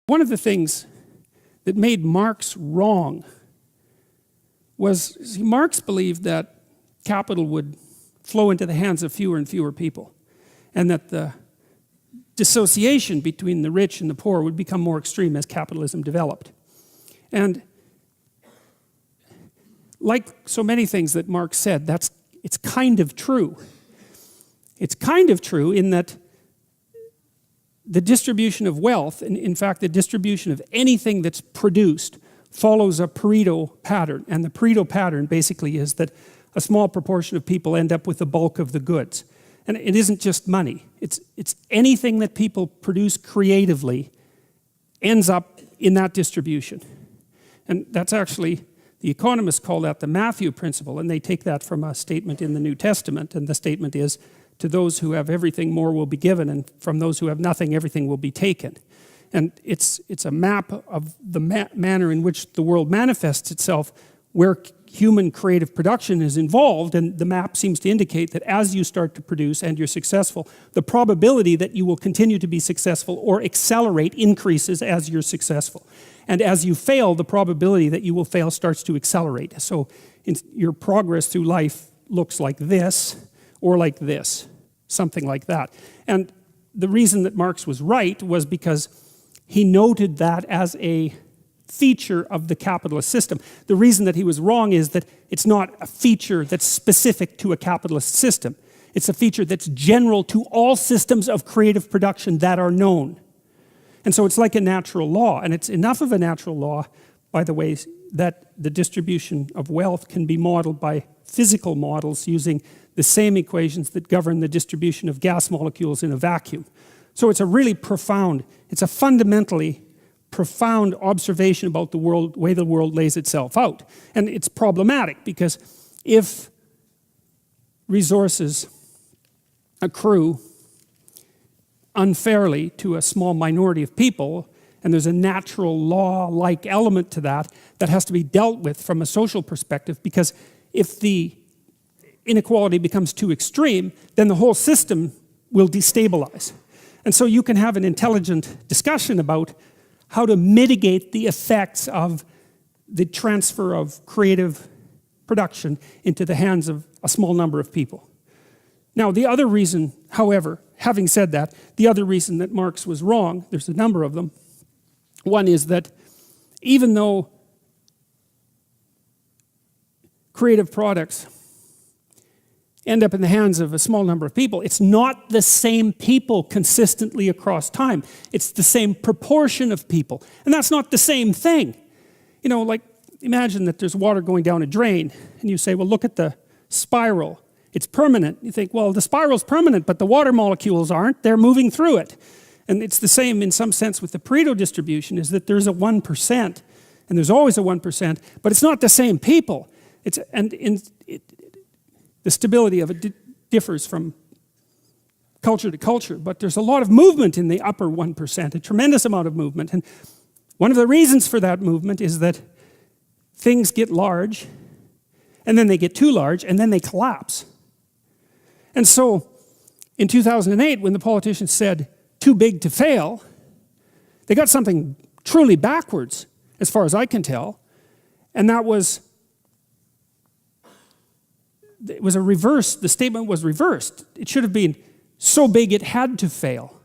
One of the things that made Marx wrong was Marx believed that capital would flow into the hands of fewer and fewer people, and that the dissociation between the rich and the poor would become more extreme as capitalism developed. And like so many things that Marx said, it's kind of true. It's kind of true in that the distribution of wealth, and in fact the distribution of anything that's produced, follows a Pareto pattern. And the Pareto pattern basically is that a small proportion of people end up with the bulk of the goods. And it isn't just money. It's anything that people produce creatively ends up in that distribution. And that's actually, the economists call that the Matthew principle, and they take that from a statement in the New Testament, and the statement is, to those who have everything, more will be given, and from those who have nothing, everything will be taken. And it's a map of the manner in which the world manifests itself, where human creative production is involved, and the map seems to indicate that as you start to produce and you're successful, the probability that you will continue to be successful or accelerate increases as you're successful. And as you fail, the probability that you will fail starts to accelerate. So your progress through life looks like this, or like this, something like that. And the reason that Marx was right was because he noted that as a feature of the capitalist system. The reason that he was wrong is that it's not a feature that's specific to a capitalist system. It's a feature that's general to all systems of creative production that are known. And so it's like a natural law, and it's enough of a natural law, by the way, that the distribution of wealth can be modeled by physical models using the same equations that govern the distribution of gas molecules in a vacuum. So it's a really profound, it's a fundamentally profound observation about the world, way the world lays itself out. And it's problematic because if resources accrue unfairly to a small minority of people, and there's a natural law-like element to that that has to be dealt with from a social perspective, because if the inequality becomes too extreme, then the whole system will destabilize. And so you can have an intelligent discussion about how to mitigate the effects of the transfer of creative production into the hands of a small number of people. Now, the other reason, however, having said that, the other reason that Marx was wrong, there's a number of them. One is that even though creative products end up in the hands of a small number of people, it's not the same people consistently across time. It's the same proportion of people. And that's not the same thing. You know, like, imagine that there's water going down a drain, and you say, well, look at the spiral. It's permanent. You think, well, the spiral's permanent, but the water molecules aren't. They're moving through it. And it's the same in some sense with the Pareto distribution, is that there's a 1%, and there's always a 1%, but it's not the same people. The stability of it differs from culture to culture, but there's a lot of movement in the upper 1%, a tremendous amount of movement. And one of the reasons for that movement is that things get large, and then they get too large, and then they collapse. And so, in 2008, when the politicians said, too big to fail, they got something truly backwards, as far as I can tell, and that was, it was a reverse, the statement was reversed. It should have been, so big it had to fail.